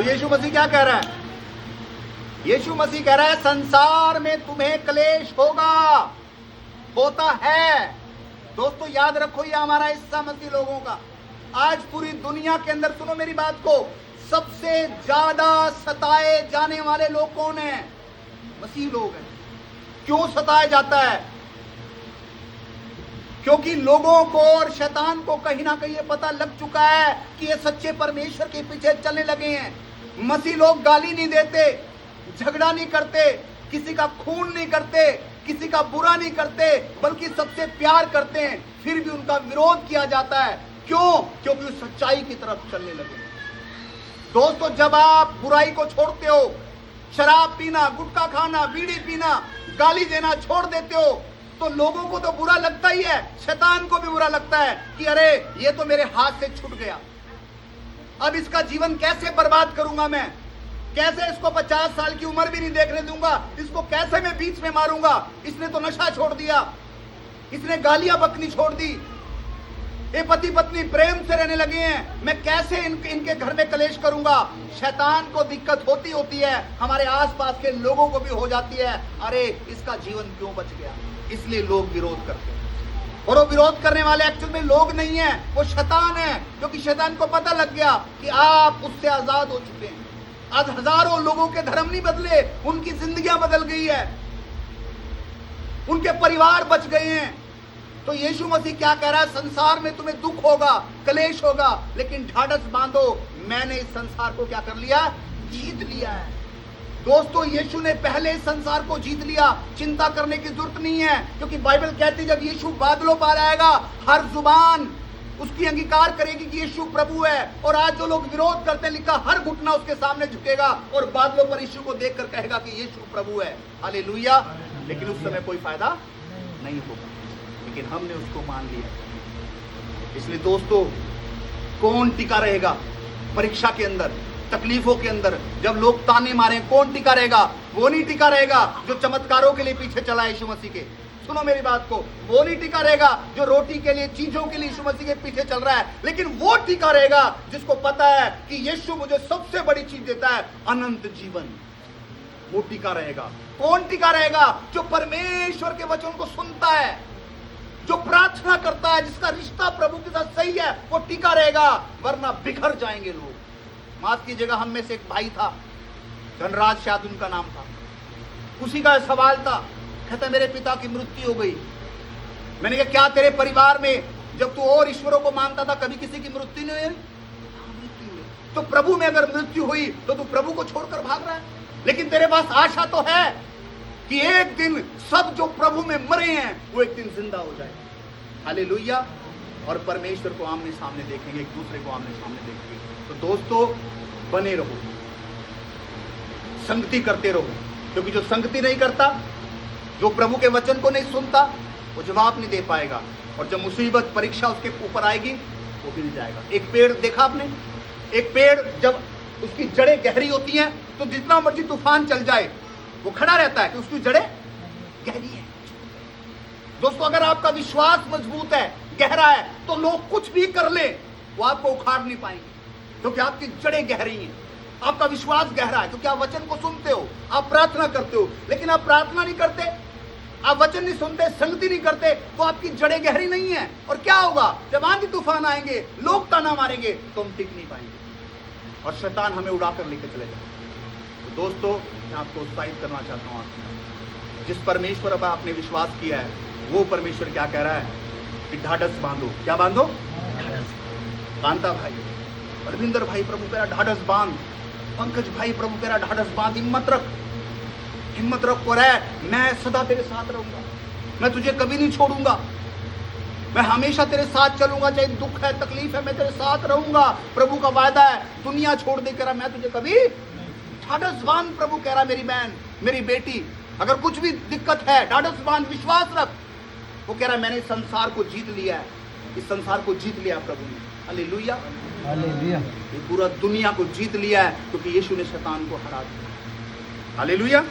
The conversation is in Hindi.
यीशु मसीह क्या कह रहा है? यीशु मसीह कह रहा है संसार में तुम्हें क्लेश होगा, होता है। दोस्तों याद रखो, ये हमारा हिस्सा मसीह लोगों का। आज पूरी दुनिया के अंदर, सुनो मेरी बात को, सबसे ज्यादा सताए जाने वाले लोग कौन हैं? मसीह लोग हैं। क्यों सताया जाता है? क्योंकि लोगों को और शैतान को कहीं ना कहीं ये पता लग चुका है कि ये सच्चे परमेश्वर के पीछे चलने लगे हैं। मसीह लोग गाली नहीं देते, झगड़ा नहीं करते, किसी का खून नहीं करते, किसी का बुरा नहीं करते, बल्कि सबसे प्यार करते हैं। फिर भी उनका विरोध किया जाता है। क्यों? क्योंकि वो सच्चाई की तरफ चलने लगे। दोस्तों जब आप बुराई को छोड़ते हो, शराब पीना, गुटखा खाना, बीड़ी पीना, गाली देना छोड़ देते हो, तो लोगों को तो बुरा लगता ही है, शैतान को भी बुरा लगता है कि अरे ये तो मेरे हाथ से छूट गया, अब इसका जीवन कैसे बर्बाद करूंगा मैं, कैसे इसको 50 साल की उम्र भी नहीं देखने दूंगा, इसको कैसे मैं बीच में मारूंगा, इसने तो नशा छोड़ दिया, इसने गालियां बकनी छोड़ दी, ये पति पत्नी प्रेम से रहने लगे हैं, मैं कैसे इनके घर में कलेश करूंगा। शैतान को दिक्कत होती है, हमारे आसपास के लोगों को भी हो जाती है, अरे इसका जीवन क्यों बच गया। इसलिए लोग विरोध करते हैं। और वो विरोध करने वाले एक्चुअल में लोग नहीं है, वो शैतान है, क्योंकि शैतान को पता लग गया कि आप उससे आजाद हो चुके हैं। आज हजारों लोगों के धर्म नहीं बदले, उनकी जिंदगियां बदल गई है, उनके परिवार बच गए हैं। तो यीशु मसीह क्या कह रहा है? संसार में तुम्हें दुख होगा, क्लेश होगा, लेकिन ढाढ़स बांधो, मैंने इस संसार को क्या कर लिया? जीत लिया है। दोस्तों यीशु ने पहले इस संसार को जीत लिया, चिंता करने की जरूरत नहीं है, क्योंकि बाइबल कहती है जब यीशु बादलों पर आएगा, हर जुबान उसकी अंगीकार करेगी कि यीशु प्रभु है। और आज जो लोग विरोध करते हैं, लिखा हर घुटना उसके सामने झुकेगा और बादलों पर यीशु को देखकर कहेगा कि यीशु प्रभु है। हालेलुया। लेकिन उस समय कोई फायदा नहीं होगा, लेकिन हमने उसको मान लिया। इसलिए दोस्तों कौन टिका रहेगा परीक्षा के अंदर, तकलीफों के अंदर, जब लोग ताने मारे, कौन टिका रहेगा? वो नहीं टिका रहेगा जो चमत्कारों के लिए पीछे चला यीशु मसीह के। सुनो मेरी बात को, वो नहीं टिका रहेगा जो रोटी के लिए, चीजों के लिए यीशु मसीह के पीछे चल रहा है, लेकिन वो टिका रहेगा जिसको पता है कि यीशु मुझे सबसे बड़ी चीज देता है, अनंत जीवन। वो टिका रहेगा। कौन टिका रहेगा? जो परमेश्वर के वचन को सुनता है, जो प्रार्थना करता है, जिसका रिश्ता प्रभु के साथ सही है, वो टिका रहेगा, वरना बिखर जाएंगे लोग। माफ कीजिएगा, हम में से एक भाई था, धनराज शायद उनका नाम था, उसी का सवाल था, कहता मेरे पिता की मृत्यु हो गई। मैंने कहा क्या तेरे परिवार में जब तू और ईश्वरों को मानता था कभी किसी की मृत्यु नहीं हुई? तो प्रभु में अगर मृत्यु हुई तो तू प्रभु को छोड़कर भाग रहा है, लेकिन तेरे पास आशा तो है कि एक दिन सब जो प्रभु में मरे हैं वो एक दिन जिंदा हो जाए। हालेलुया। और परमेश्वर को आमने सामने देखेंगे, एक दूसरे को आमने सामने देखेंगे। तो दोस्तों बने रहो, संगति करते रहो, क्योंकि जो संगति नहीं करता, जो प्रभु के वचन को नहीं सुनता, वो जवाब नहीं दे पाएगा, और जब मुसीबत परीक्षा उसके ऊपर आएगी वो गिर जाएगा। एक पेड़ देखा आपने? एक पेड़ जब उसकी जड़ें गहरी होती हैं तो जितना मर्जी तूफान चल जाए वो खड़ा रहता है कि उसकी जड़ें गहरी है। दोस्तों अगर आपका विश्वास मजबूत है, गहरा है, तो लोग कुछ भी कर ले वो आपको उखाड़ नहीं पाएंगे, क्योंकि आपकी जड़ें गहरी हैं, आपका विश्वास गहरा है, क्योंकि आप वचन को सुनते हो, आप प्रार्थना करते हो। लेकिन आप प्रार्थना नहीं करते, आप वचन नहीं सुनते, संगति नहीं करते, तो आपकी जड़ें गहरी नहीं है। और क्या होगा? जब आंधी तूफान आएंगे, लोग ताना मारेंगे, तो हम टिक नहीं पाएंगे और शैतान हमें उड़ाकर लेकर चले जाएंगे। तो दोस्तों मैं आपको उत्साहित करना चाहता हूँ, आपसे जिस परमेश्वर पर आपने विश्वास किया है, वो परमेश्वर क्या कह रहा है कि ढाढ़स बांधो। क्या बांधो? कांता भाई, रविंदर भाई, प्रभु तेरा ढाढ़स बांध, पंकज भाई, प्रभु तेरा ढाढ़स बांध, हिम्मत रख, हिम्मत रख और है, मैं सदा तेरे साथ रहूंगा, मैं तुझे कभी नहीं छोड़ूंगा, मैं हमेशा तेरे साथ चलूंगा, चाहे दुख है, तकलीफ है, मैं तेरे साथ रहूंगा। प्रभु का वायदा है, दुनिया छोड़ दे कह रहा मैं तुझे कभी। ढाढ़स बांध, प्रभु कह रहा मेरी बहन, मेरी बेटी, अगर कुछ भी दिक्कत है, ढाढ़स बांध, विश्वास रख। वो कह रहा मैंने इस संसार को जीत लिया है, इस संसार को जीत लिया प्रभु ने। Hallelujah, hallelujah. ये पूरा दुनिया को जीत लिया है, क्योंकि यीशु ने शैतान को हरा दिया। हालेलुया।